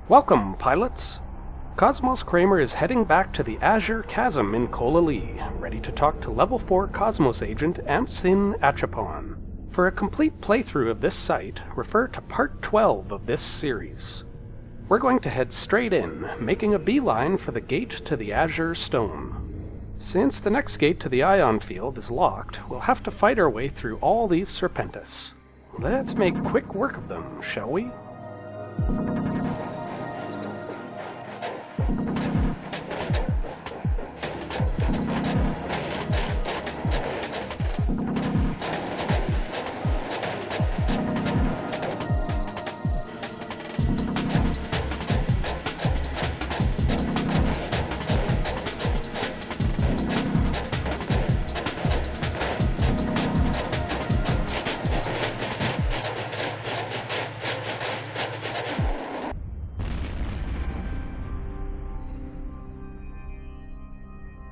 Welcome, pilots! Cosmos Cramer is heading back to the Azure Chasm in Colelie, ready to talk to Level 4 Cosmos agent Ampsin Achippon. For a complete playthrough of this site, refer to Part 12 of this series. We're going to head straight in, making a beeline for the gate to the Azure Stone. Since the next gate to the ion field is locked, we'll have to fight our way through all these serpentis. Let's make quick work of them, shall we?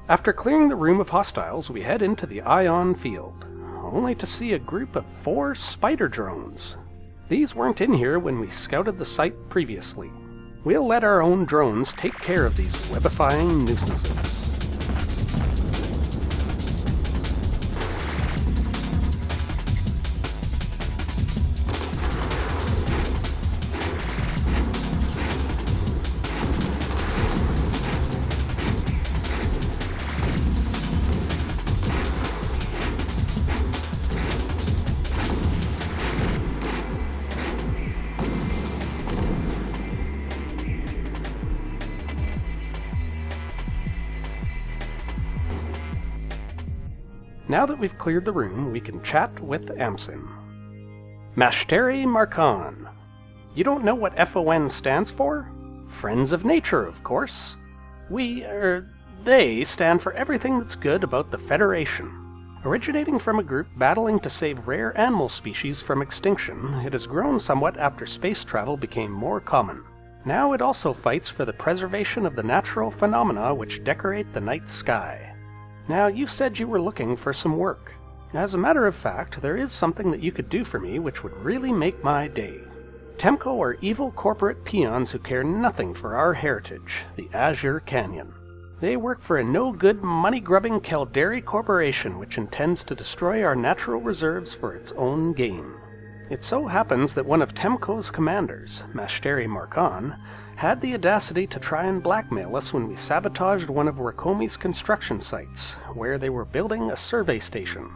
After clearing the room of hostiles, we head into the ion field, only to see a group of 4 spider drones. These weren't in here when we scouted the site previously. We'll let our own drones take care of these webifying nuisances. Now that we've cleared the room, we can chat with Ampsin. Maschteri Markan. You don't know what FON stands for? Friends of Nature, of course. They stand for everything that's good about the Federation. Originating from a group battling to save rare animal species from extinction, it has grown somewhat after space travel became more common. Now it also fights for the preservation of the natural phenomena which decorate the night sky. Now, you said you were looking for some work. As a matter of fact, there is something that you could do for me which would really make my day. Temko are evil corporate peons who care nothing for our heritage, the Azure Canyon. They work for a no-good, money-grubbing Calderi corporation which intends to destroy our natural reserves for its own gain. It so happens that one of Temko's commanders, Maschteri Markan, had the audacity to try and blackmail us when we sabotaged one of Wiyrkomi's construction sites, where they were building a survey station.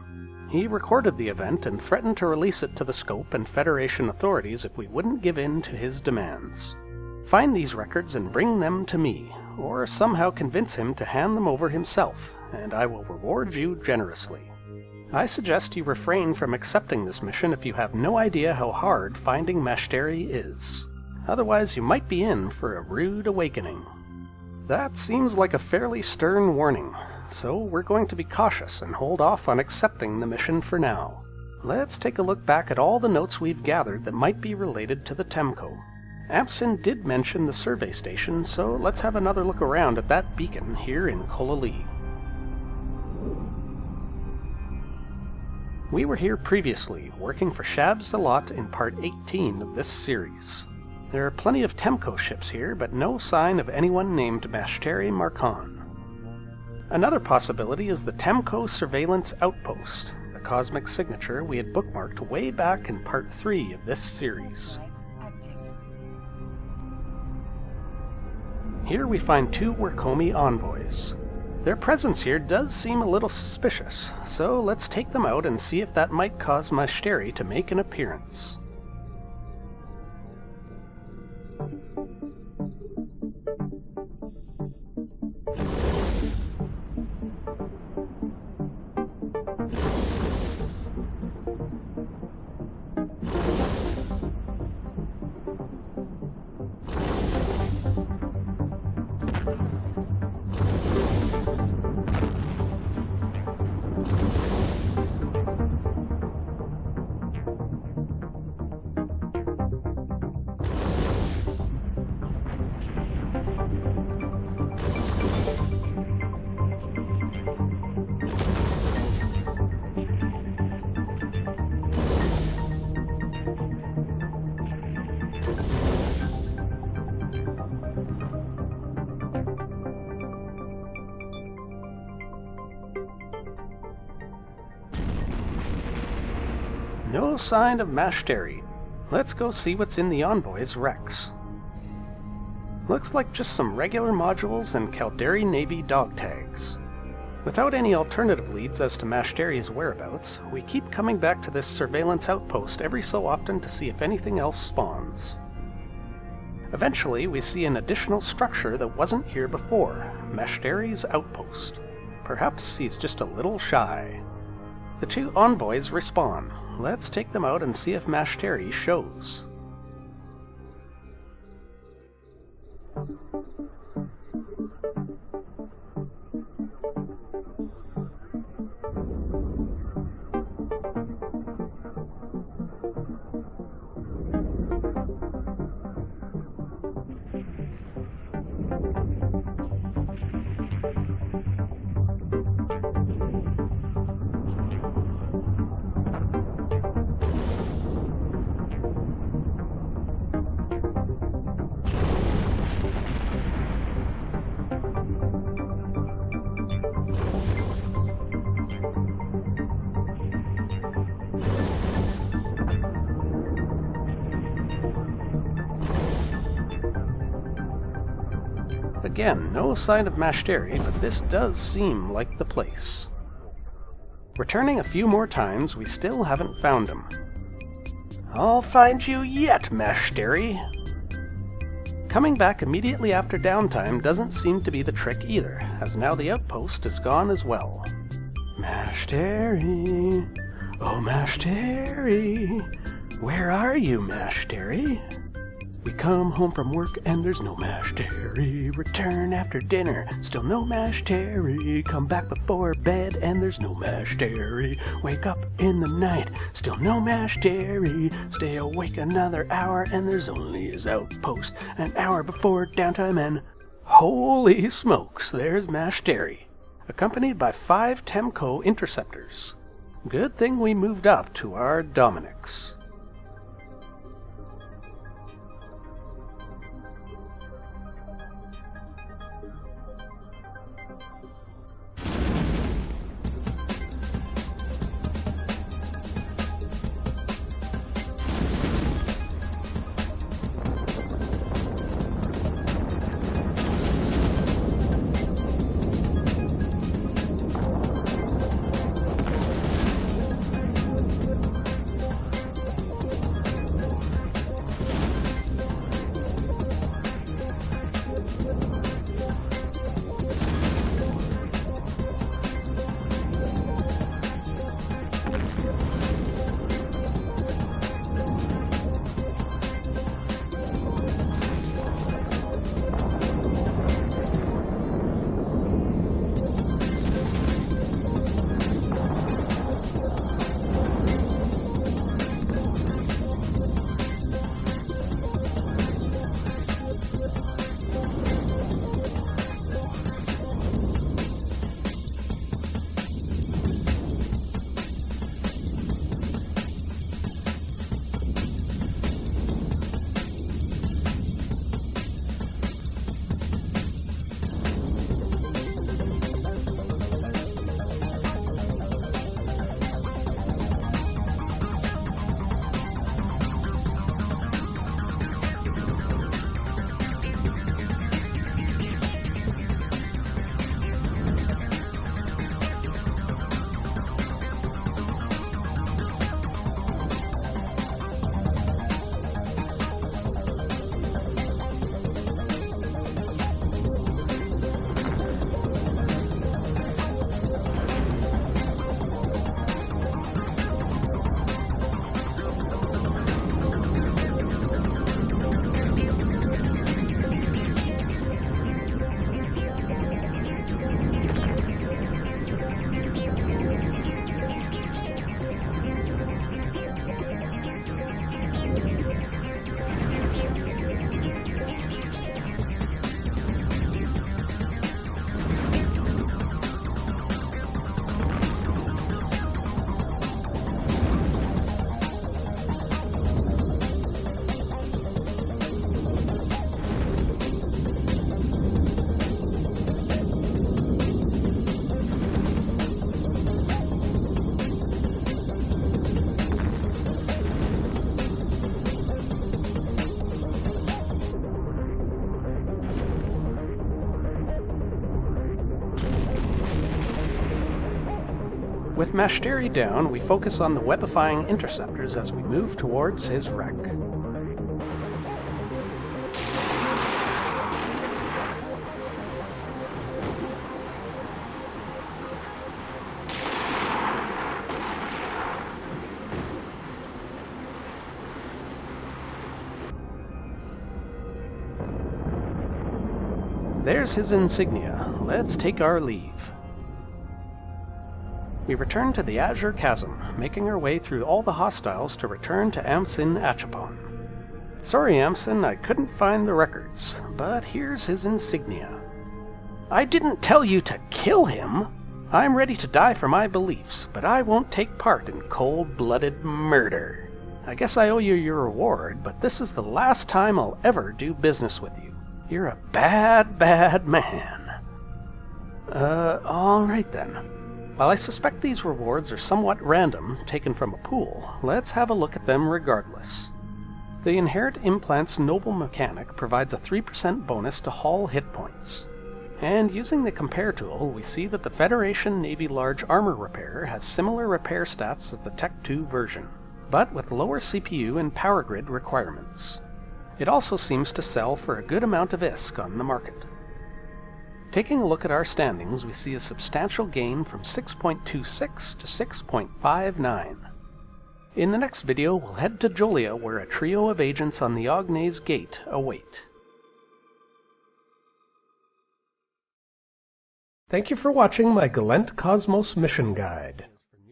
He recorded the event and threatened to release it to the scope and Federation authorities if we wouldn't give in to his demands. Find these records and bring them to me, or somehow convince him to hand them over himself, and I will reward you generously. I suggest you refrain from accepting this mission if you have no idea how hard finding Maschteri is. Otherwise, you might be in for a rude awakening. That seems like a fairly stern warning, so we're going to be cautious and hold off on accepting the mission for now. Let's take a look back at all the notes we've gathered that might be related to the Temko. Ampsin did mention the survey station, so let's have another look around at that beacon here in Colelie. We were here previously, working for Shabs the Lot in Part 18 of this series. There are plenty of Temko ships here, but no sign of anyone named Maschteri Markan. Another possibility is the Temko Surveillance Outpost, the cosmic signature we had bookmarked way back in Part 3 of this series. Here we find 2 Wiyrkomi Envoys. Their presence here does seem a little suspicious, so let's take them out and see if that might cause Maschteri to make an appearance. no sign of Maschteri. Let's go see what's in the Envoys' wrecks. Looks like just some regular modules and Caldari Navy dog tags. Without any alternative leads as to Mashteri's whereabouts, we keep coming back to this surveillance outpost every so often to see if anything else spawns. Eventually, we see an additional structure that wasn't here before, Mashteri's outpost. Perhaps he's just a little shy. The two envoys respawn. Let's take them out and see if Maschteri shows. Again, no sign of Maschteri, but this does seem like the place. Returning a few more times, we still haven't found him. I'll find you yet, Maschteri! Coming back immediately after downtime doesn't seem to be the trick either, as now the outpost is gone as well. Maschteri! Oh, Maschteri! Where are you, Maschteri? We come home from work and there's no Maschteri. Return after dinner, still no Maschteri. Come back before bed and there's no Maschteri. Wake up in the night, still no Maschteri. Stay awake another hour and there's only his outpost. An hour before downtime and holy smokes, there's Maschteri, accompanied by 5 Temko interceptors. Good thing we moved up to our Dominics. With Maschteri down, we focus on the webifying interceptors as we move towards his wreck. There's his Insignia. Let's take our leave. We return to the Azure Chasm, making our way through all the hostiles to return to Ampsin Achippon. Sorry, Ampsin, I couldn't find the records, but here's his Insignia. I didn't tell you to kill him! I'm ready to die for my beliefs, but I won't take part in cold-blooded murder. I guess I owe you your reward, but this is the last time I'll ever do business with you. You're a bad, bad man. Alright then. While I suspect these rewards are somewhat random, taken from a pool, let's have a look at them regardless. The Inherit Implant's Noble Mechanic provides a 3% bonus to haul hit points. And using the Compare tool, we see that the Federation Navy Large Armor Repair has similar repair stats as the Tech 2 version, but with lower CPU and power grid requirements. It also seems to sell for a good amount of ISK on the market. Taking a look at our standings, we see a substantial gain from 6.26 to 6.59. In the next video, we'll head to Jolia, where a trio of agents on the Ogne's Gate await. Thank you for watching my Gallente Cosmos mission guide.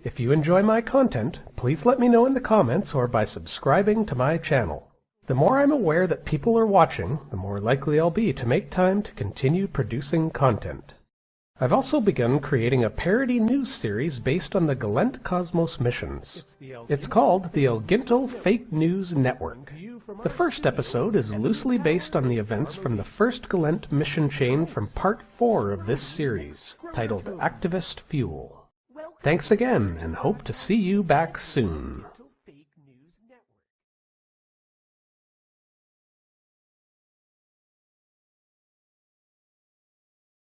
If you enjoy my content, please let me know in the comments or by subscribing to my channel. The more I'm aware that people are watching, the more likely I'll be to make time to continue producing content. I've also begun creating a parody news series based on the Gallente Cosmos missions. It's called the El Ginto Fake News Network. The first episode is loosely based on the events from the first Gallente mission chain from Part 4 of this series, titled Activist Fuel. Thanks again, and hope to see you back soon.